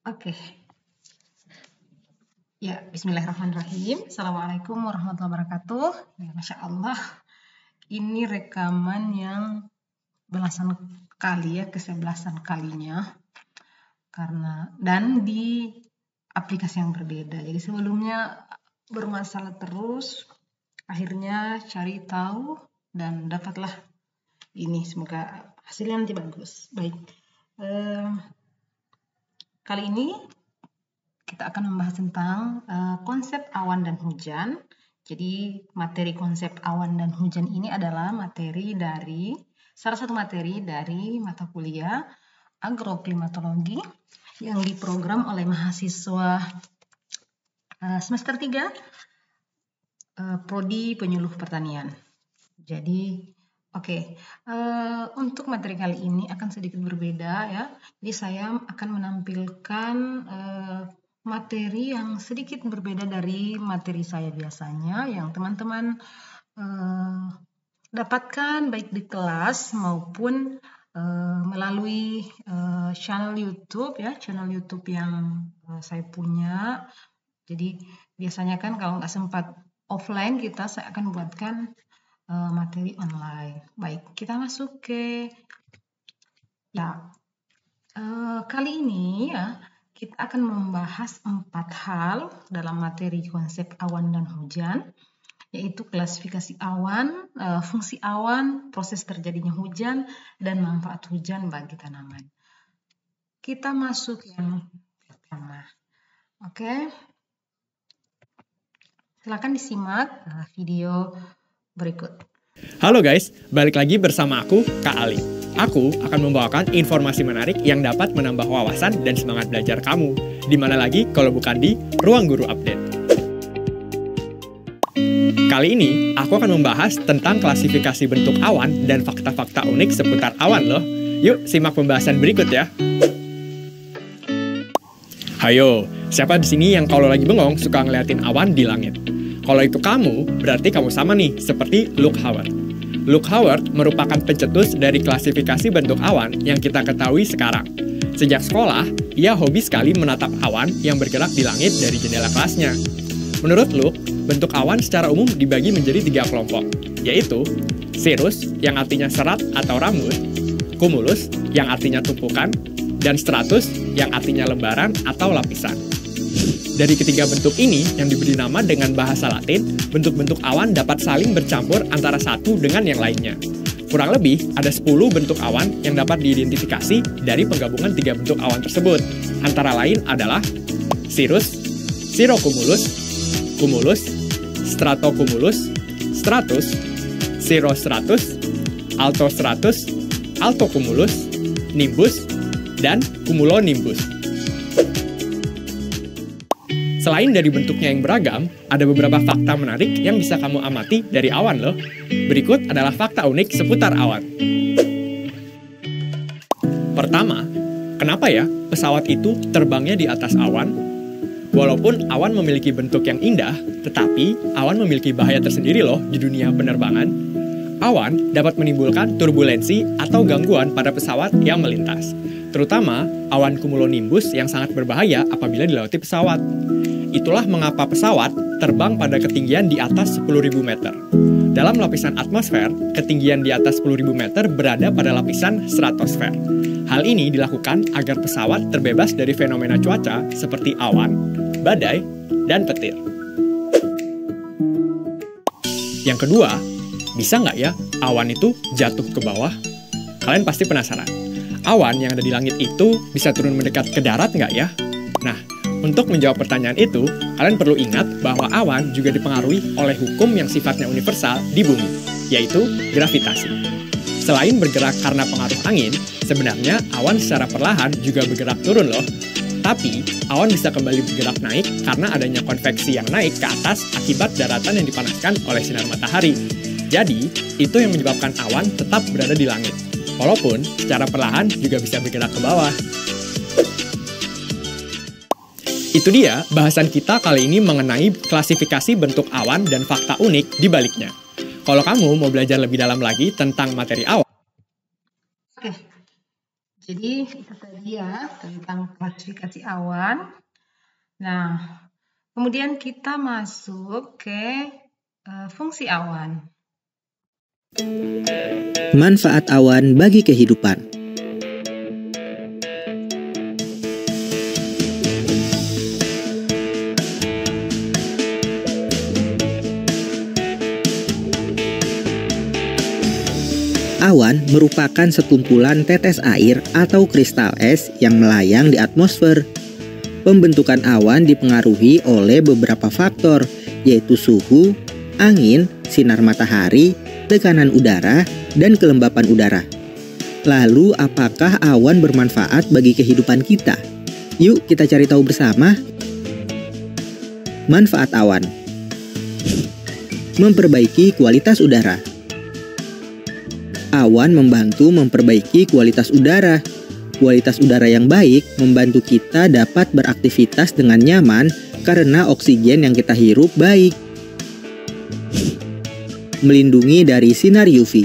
Oke, ya bismillahirrahmanirrahim. Assalamualaikum warahmatullahi wabarakatuh. Ya, Masya Allah, ini rekaman yang belasan kali ya, ke-11 kalinya. Dan di aplikasi yang berbeda. Jadi sebelumnya bermasalah terus, akhirnya cari tahu dan dapatlah ini. Semoga hasilnya nanti bagus. Baik, kali ini kita akan membahas tentang konsep awan dan hujan. Jadi materi konsep awan dan hujan ini adalah salah satu materi dari mata kuliah agroklimatologi yang diprogram oleh mahasiswa semester 3 Prodi Penyuluh Pertanian. Jadi untuk materi kali ini akan sedikit berbeda ya. Jadi saya akan menampilkan materi yang sedikit berbeda dari materi saya biasanya yang teman-teman dapatkan baik di kelas maupun melalui channel YouTube ya, channel YouTube yang saya punya. Jadi biasanya kan kalau nggak sempat offline saya akan buatkan materi online. Baik, kita masuk ke kali ini ya. Kita akan membahas 4 hal dalam materi konsep awan dan hujan, yaitu klasifikasi awan, fungsi awan, proses terjadinya hujan, dan manfaat hujan bagi tanaman. Kita masuk yang pertama. Oke. Silakan disimak video berikut. Halo guys, balik lagi bersama aku, Kak Ali. Aku akan membawakan informasi menarik yang dapat menambah wawasan dan semangat belajar kamu. Di mana lagi kalau bukan di Ruang Guru Update. Kali ini, aku akan membahas tentang klasifikasi bentuk awan dan fakta-fakta unik seputar awan loh. Yuk, simak pembahasan berikut ya. Hayo, siapa di sini yang kalau lagi bengong suka ngeliatin awan di langit? Kalau itu kamu, berarti kamu sama nih, seperti Luke Howard. Luke Howard merupakan pencetus dari klasifikasi bentuk awan yang kita ketahui sekarang. Sejak sekolah, ia hobi sekali menatap awan yang bergerak di langit dari jendela kelasnya. Menurut Luke, bentuk awan secara umum dibagi menjadi 3 kelompok, yaitu cirrus yang artinya serat atau rambut, cumulus yang artinya tumpukan, dan stratus yang artinya lembaran atau lapisan. Dari ketiga bentuk ini yang diberi nama dengan bahasa Latin, bentuk-bentuk awan dapat saling bercampur antara satu dengan yang lainnya. Kurang lebih ada 10 bentuk awan yang dapat diidentifikasi dari penggabungan 3 bentuk awan tersebut. Antara lain adalah cirrus, cirrocumulus, cumulus, stratocumulus, stratus, cirrostratus, altostratus, altocumulus, nimbus, dan cumulonimbus. Selain dari bentuknya yang beragam, ada beberapa fakta menarik yang bisa kamu amati dari awan loh. Berikut adalah fakta unik seputar awan. Pertama, kenapa ya pesawat itu terbangnya di atas awan? Walaupun awan memiliki bentuk yang indah, tetapi awan memiliki bahaya tersendiri loh di dunia penerbangan. Awan dapat menimbulkan turbulensi atau gangguan pada pesawat yang melintas. Terutama awan cumulonimbus yang sangat berbahaya apabila dilewati pesawat. Itulah mengapa pesawat terbang pada ketinggian di atas 10.000 meter. Dalam lapisan atmosfer, ketinggian di atas 10.000 meter berada pada lapisan stratosfer. Hal ini dilakukan agar pesawat terbebas dari fenomena cuaca seperti awan, badai, dan petir. Yang kedua, bisa nggak ya awan itu jatuh ke bawah? Kalian pasti penasaran. Awan yang ada di langit itu bisa turun mendekat ke darat nggak ya? Nah, untuk menjawab pertanyaan itu, kalian perlu ingat bahwa awan juga dipengaruhi oleh hukum yang sifatnya universal di bumi, yaitu gravitasi. Selain bergerak karena pengaruh angin, sebenarnya awan secara perlahan juga bergerak turun loh. Tapi, awan bisa kembali bergerak naik karena adanya konveksi yang naik ke atas akibat daratan yang dipanaskan oleh sinar matahari. Jadi, itu yang menyebabkan awan tetap berada di langit, walaupun secara perlahan juga bisa bergerak ke bawah. Itu dia bahasan kita kali ini mengenai klasifikasi bentuk awan dan fakta unik di baliknya. Kalau kamu mau belajar lebih dalam lagi tentang materi awan. Jadi itu tadi ya tentang klasifikasi awan. Nah, kemudian kita masuk ke fungsi awan. Manfaat awan bagi kehidupan. Awan merupakan sekumpulan tetes air atau kristal es yang melayang di atmosfer. Pembentukan awan dipengaruhi oleh beberapa faktor, yaitu suhu, angin, sinar matahari, tekanan udara, dan kelembapan udara. Lalu, apakah awan bermanfaat bagi kehidupan kita? Yuk kita cari tahu bersama. Manfaat awan: memperbaiki kualitas udara. Awan membantu memperbaiki kualitas udara. Kualitas udara yang baik membantu kita dapat beraktivitas dengan nyaman karena oksigen yang kita hirup baik. Melindungi dari sinar UV.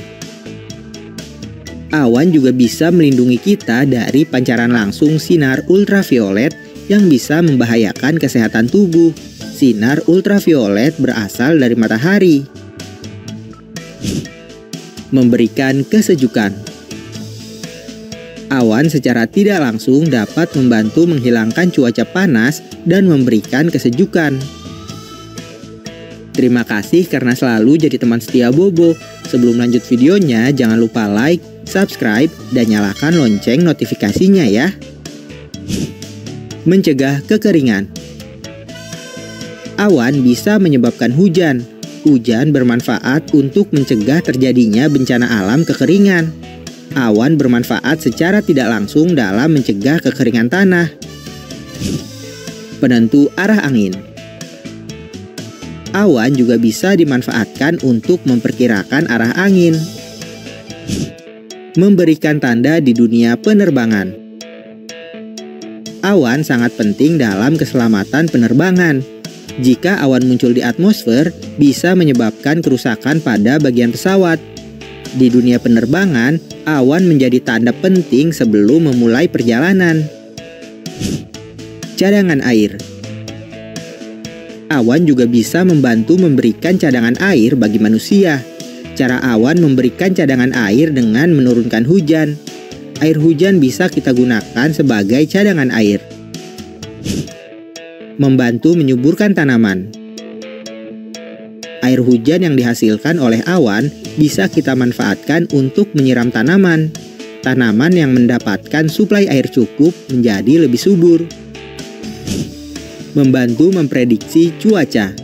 Awan juga bisa melindungi kita dari pancaran langsung sinar ultraviolet yang bisa membahayakan kesehatan tubuh. Sinar ultraviolet berasal dari matahari. Memberikan kesejukan. Awan secara tidak langsung dapat membantu menghilangkan cuaca panas dan memberikan kesejukan. Terima kasih karena selalu jadi teman setia Bobo. Sebelum lanjut videonya, jangan lupa like, subscribe, dan nyalakan lonceng notifikasinya ya. Mencegah kekeringan. Awan bisa menyebabkan hujan. Hujan bermanfaat untuk mencegah terjadinya bencana alam kekeringan. Awan bermanfaat secara tidak langsung dalam mencegah kekeringan tanah. Penentu arah angin. Awan juga bisa dimanfaatkan untuk memperkirakan arah angin. Memberikan tanda di dunia penerbangan. Awan sangat penting dalam keselamatan penerbangan. Jika awan muncul di atmosfer, bisa menyebabkan kerusakan pada bagian pesawat. Di dunia penerbangan, awan menjadi tanda penting sebelum memulai perjalanan. Cadangan air. Awan juga bisa membantu memberikan cadangan air bagi manusia. Cara awan memberikan cadangan air dengan menurunkan hujan. Air hujan bisa kita gunakan sebagai cadangan air. Membantu menyuburkan tanaman. Air hujan yang dihasilkan oleh awan bisa kita manfaatkan untuk menyiram tanaman. Tanaman yang mendapatkan suplai air cukup menjadi lebih subur. Membantu memprediksi cuaca.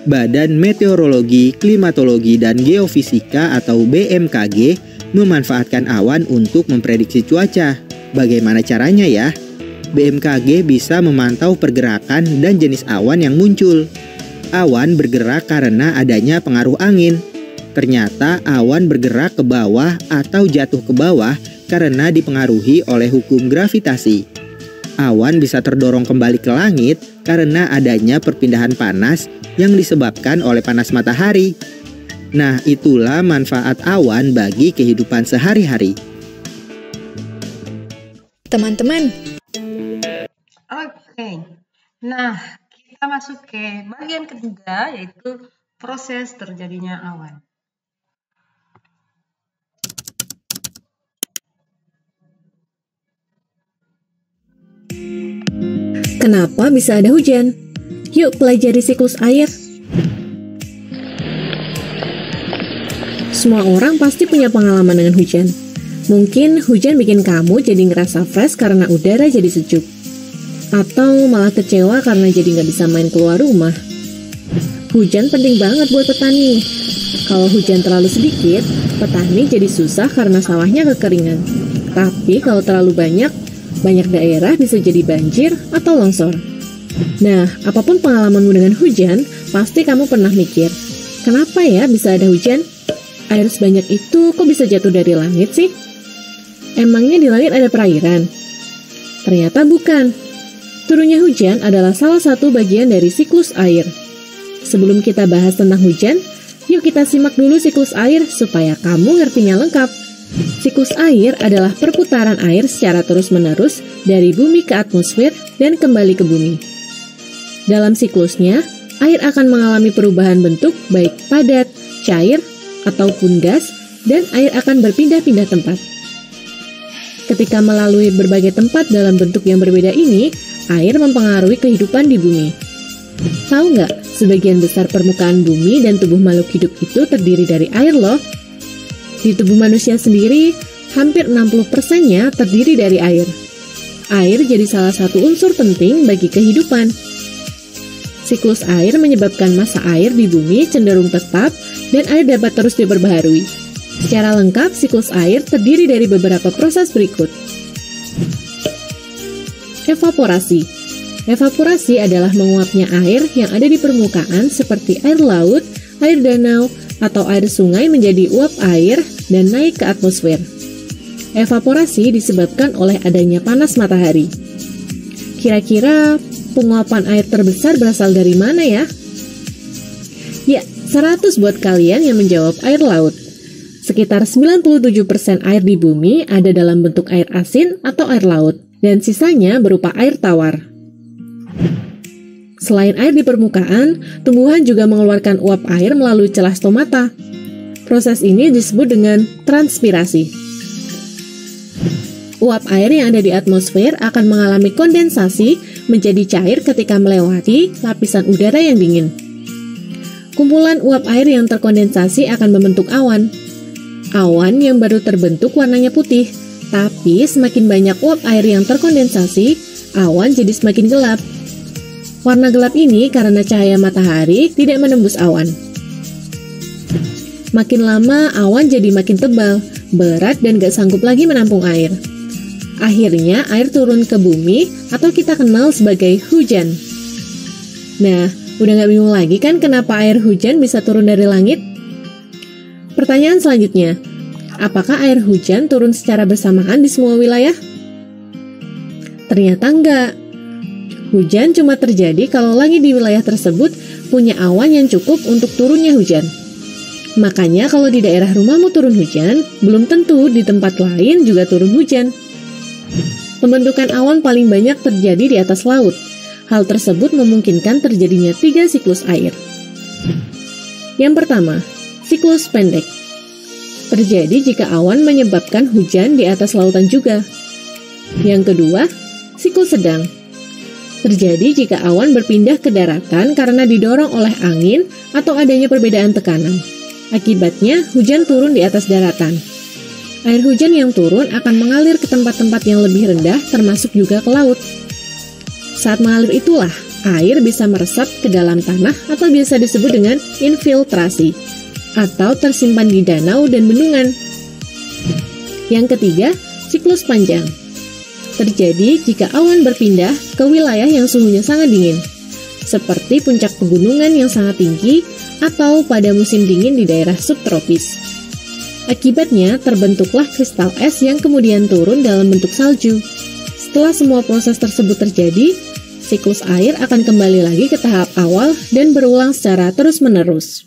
Badan Meteorologi, Klimatologi, dan Geofisika atau BMKG memanfaatkan awan untuk memprediksi cuaca. Bagaimana caranya ya? BMKG bisa memantau pergerakan dan jenis awan yang muncul. Awan bergerak karena adanya pengaruh angin. Ternyata awan bergerak ke bawah atau jatuh ke bawah karena dipengaruhi oleh hukum gravitasi. Awan bisa terdorong kembali ke langit karena adanya perpindahan panas yang disebabkan oleh panas matahari. Nah, itulah manfaat awan bagi kehidupan sehari-hari. Teman-teman, Oke, nah kita masuk ke bagian ketiga yaitu proses terjadinya awan. kenapa bisa ada hujan? Yuk pelajari siklus air. Semua orang pasti punya pengalaman dengan hujan. Mungkin hujan bikin kamu jadi ngerasa fresh karena udara jadi sejuk. Atau malah kecewa karena jadi nggak bisa main keluar rumah. Hujan penting banget buat petani. Kalau hujan terlalu sedikit, petani jadi susah karena sawahnya kekeringan. Tapi kalau terlalu banyak daerah bisa jadi banjir atau longsor. Nah, apapun pengalamanmu dengan hujan, pasti kamu pernah mikir, kenapa ya bisa ada hujan? Air sebanyak itu kok bisa jatuh dari langit sih? Emangnya di langit ada perairan? Ternyata bukan. Turunnya hujan adalah salah satu bagian dari siklus air. Sebelum kita bahas tentang hujan, yuk kita simak dulu siklus air supaya kamu ngertinya lengkap. Siklus air adalah perputaran air secara terus-menerus dari bumi ke atmosfer dan kembali ke bumi. Dalam siklusnya, air akan mengalami perubahan bentuk baik padat, cair, ataupun gas, dan air akan berpindah-pindah tempat. Ketika melalui berbagai tempat dalam bentuk yang berbeda ini, air mempengaruhi kehidupan di bumi. Tahu nggak, sebagian besar permukaan bumi dan tubuh makhluk hidup itu terdiri dari air loh. Di tubuh manusia sendiri, hampir 60%-nya terdiri dari air. Air jadi salah satu unsur penting bagi kehidupan. Siklus air menyebabkan massa air di bumi cenderung tetap dan air dapat terus diperbaharui. Secara lengkap, siklus air terdiri dari beberapa proses berikut. Evaporasi. Evaporasi adalah menguapnya air yang ada di permukaan seperti air laut, air danau, atau air sungai menjadi uap air dan naik ke atmosfer. Evaporasi disebabkan oleh adanya panas matahari. Kira-kira penguapan air terbesar berasal dari mana ya? Ya, 100 buat kalian yang menjawab air laut. Sekitar 97% air di bumi ada dalam bentuk air asin atau air laut, dan sisanya berupa air tawar. Selain air di permukaan, tumbuhan juga mengeluarkan uap air melalui celah stomata. Proses ini disebut dengan transpirasi. Uap air yang ada di atmosfer akan mengalami kondensasi menjadi cair ketika melewati lapisan udara yang dingin. Kumpulan uap air yang terkondensasi akan membentuk awan. Awan yang baru terbentuk warnanya putih, tapi semakin banyak uap air yang terkondensasi, awan jadi semakin gelap. Warna gelap ini karena cahaya matahari tidak menembus awan. Makin lama, awan jadi makin tebal, berat dan gak sanggup lagi menampung air. Akhirnya, air turun ke bumi atau kita kenal sebagai hujan. Nah, udah gak bingung lagi kan kenapa air hujan bisa turun dari langit? Pertanyaan selanjutnya, apakah air hujan turun secara bersamaan di semua wilayah? Ternyata enggak. Hujan cuma terjadi kalau langit di wilayah tersebut punya awan yang cukup untuk turunnya hujan. Makanya kalau di daerah rumahmu turun hujan, belum tentu di tempat lain juga turun hujan. Pembentukan awan paling banyak terjadi di atas laut. Hal tersebut memungkinkan terjadinya 3 siklus air. Yang pertama, siklus pendek. Terjadi jika awan menyebabkan hujan di atas lautan juga. Yang kedua, siklus sedang. Terjadi jika awan berpindah ke daratan karena didorong oleh angin atau adanya perbedaan tekanan. Akibatnya, hujan turun di atas daratan. Air hujan yang turun akan mengalir ke tempat-tempat yang lebih rendah, termasuk juga ke laut. Saat mengalir itulah, air bisa meresap ke dalam tanah atau biasa disebut dengan infiltrasi, atau tersimpan di danau dan bendungan. Yang ketiga, siklus panjang. Terjadi jika awan berpindah ke wilayah yang suhunya sangat dingin, seperti puncak pegunungan yang sangat tinggi atau pada musim dingin di daerah subtropis. Akibatnya, terbentuklah kristal es yang kemudian turun dalam bentuk salju. Setelah semua proses tersebut terjadi, siklus air akan kembali lagi ke tahap awal dan berulang secara terus-menerus.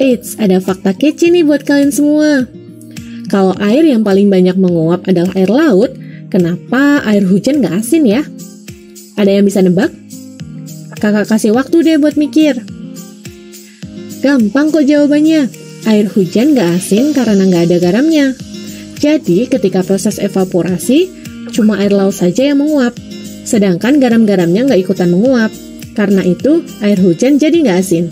Eits, ada fakta kece nih buat kalian semua. Kalau air yang paling banyak menguap adalah air laut, kenapa air hujan gak asin ya? Ada yang bisa nebak? Kakak kasih waktu deh buat mikir. Gampang kok jawabannya. Air hujan gak asin karena gak ada garamnya. Jadi ketika proses evaporasi, cuma air laut saja yang menguap. Sedangkan garam-garamnya gak ikutan menguap. Karena itu, air hujan jadi gak asin.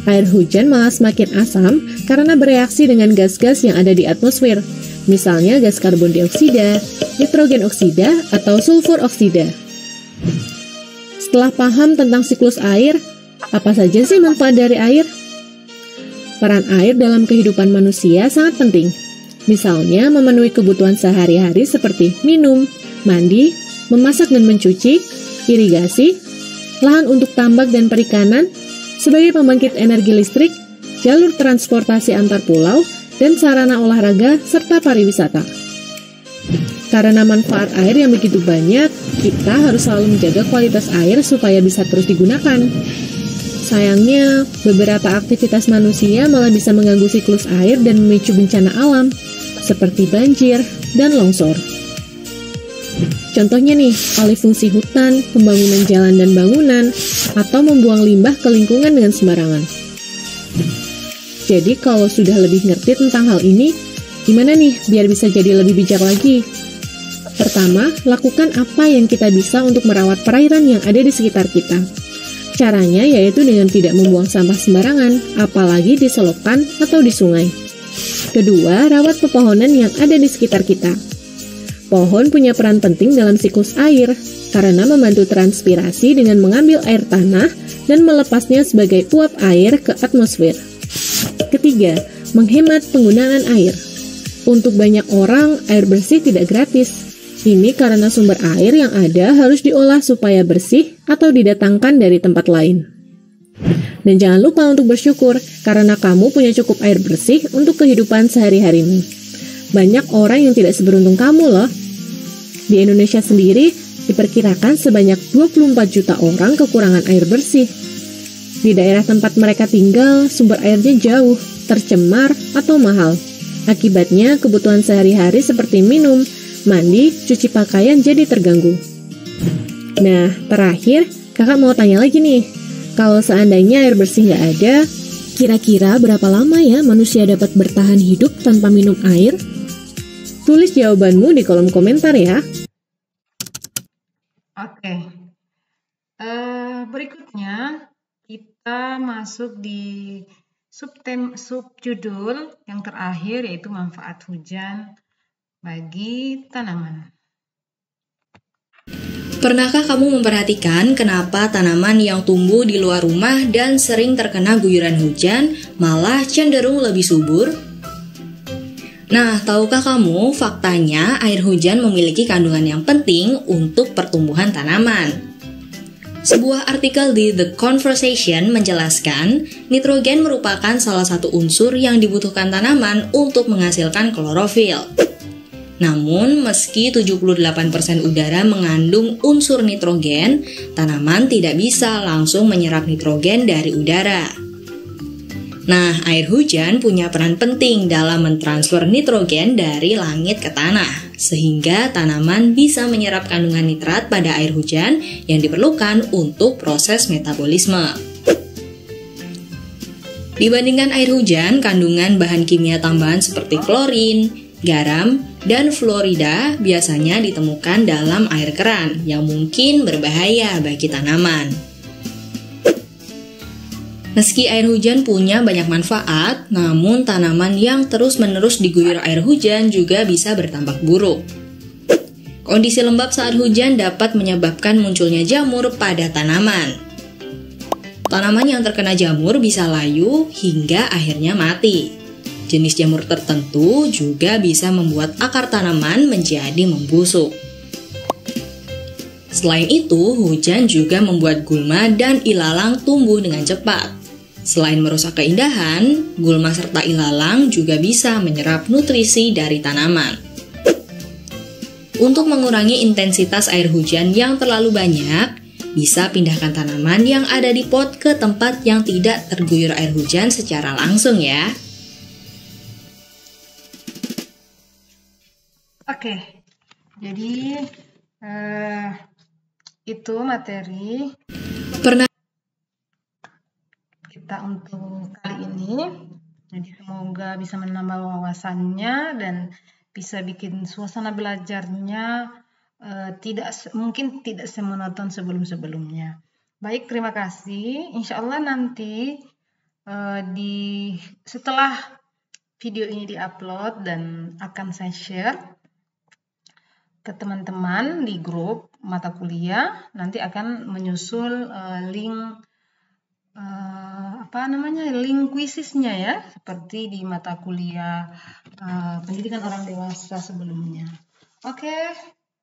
Air hujan malah semakin asam karena bereaksi dengan gas-gas yang ada di atmosfer. Misalnya gas karbon dioksida, nitrogen oksida, atau sulfur oksida. Setelah paham tentang siklus air, apa saja sih manfaat dari air? Peran air dalam kehidupan manusia sangat penting. Misalnya memenuhi kebutuhan sehari-hari seperti minum, mandi, memasak dan mencuci, irigasi, lahan untuk tambak dan perikanan, sebagai pembangkit energi listrik, jalur transportasi antar pulau, dan sarana olahraga serta pariwisata. Karena manfaat air yang begitu banyak, kita harus selalu menjaga kualitas air supaya bisa terus digunakan. Sayangnya, beberapa aktivitas manusia malah bisa mengganggu siklus air dan memicu bencana alam, seperti banjir dan longsor. Contohnya nih, alih fungsi hutan, pembangunan jalan dan bangunan, atau membuang limbah ke lingkungan dengan sembarangan. Jadi kalau sudah lebih ngerti tentang hal ini, gimana nih biar bisa jadi lebih bijak lagi? Pertama, lakukan apa yang kita bisa untuk merawat perairan yang ada di sekitar kita. Caranya yaitu dengan tidak membuang sampah sembarangan, apalagi di selokan atau di sungai. Kedua, rawat pepohonan yang ada di sekitar kita. Pohon punya peran penting dalam siklus air, karena membantu transpirasi dengan mengambil air tanah dan melepasnya sebagai uap air ke atmosfer. Ketiga, menghemat penggunaan air. Untuk banyak orang, air bersih tidak gratis. Ini karena sumber air yang ada harus diolah supaya bersih atau didatangkan dari tempat lain. Dan jangan lupa untuk bersyukur, karena kamu punya cukup air bersih untuk kehidupan sehari-harimu. Banyak orang yang tidak seberuntung kamu loh. Di Indonesia sendiri, diperkirakan sebanyak 24 juta orang kekurangan air bersih. Di daerah tempat mereka tinggal, sumber airnya jauh, tercemar, atau mahal. Akibatnya, kebutuhan sehari-hari seperti minum, mandi, cuci pakaian jadi terganggu. Nah, terakhir, kakak mau tanya lagi nih. Kalau seandainya air bersih nggak ada, kira-kira berapa lama ya manusia dapat bertahan hidup tanpa minum air? Tulis jawabanmu di kolom komentar ya. Oke. Berikutnya kita masuk di subjudul yang terakhir, yaitu manfaat hujan bagi tanaman. Pernahkah kamu memperhatikan kenapa tanaman yang tumbuh di luar rumah dan sering terkena guyuran hujan malah cenderung lebih subur? Nah, tahukah kamu faktanya air hujan memiliki kandungan yang penting untuk pertumbuhan tanaman? Sebuah artikel di The Conversation menjelaskan, nitrogen merupakan salah satu unsur yang dibutuhkan tanaman untuk menghasilkan klorofil. Namun, meski 78% udara mengandung unsur nitrogen, tanaman tidak bisa langsung menyerap nitrogen dari udara. Nah, air hujan punya peran penting dalam mentransfer nitrogen dari langit ke tanah, sehingga tanaman bisa menyerap kandungan nitrat pada air hujan yang diperlukan untuk proses metabolisme. Dibandingkan air hujan, kandungan bahan kimia tambahan seperti klorin, garam, dan fluorida biasanya ditemukan dalam air keran yang mungkin berbahaya bagi tanaman. Meski air hujan punya banyak manfaat, namun tanaman yang terus-menerus diguyur air hujan juga bisa berdampak buruk. Kondisi lembab saat hujan dapat menyebabkan munculnya jamur pada tanaman. Tanaman yang terkena jamur bisa layu hingga akhirnya mati. Jenis jamur tertentu juga bisa membuat akar tanaman menjadi membusuk. Selain itu, hujan juga membuat gulma dan ilalang tumbuh dengan cepat. Selain merusak keindahan, gulma serta ilalang juga bisa menyerap nutrisi dari tanaman. Untuk mengurangi intensitas air hujan yang terlalu banyak, bisa pindahkan tanaman yang ada di pot ke tempat yang tidak terguyur air hujan secara langsung ya. Oke, jadi itu materi kita untuk kali ini. Jadi semoga bisa menambah wawasannya dan bisa bikin suasana belajarnya mungkin tidak semonoton sebelum-sebelumnya. Baik, terima kasih. Insya Allah nanti setelah video ini diupload dan akan saya share ke teman-teman di grup mata kuliah, nanti akan menyusul link link kuisisnya ya, seperti di mata kuliah pendidikan orang dewasa sebelumnya. Oke,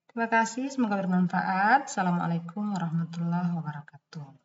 terima kasih, semoga bermanfaat. Assalamualaikum warahmatullahi wabarakatuh.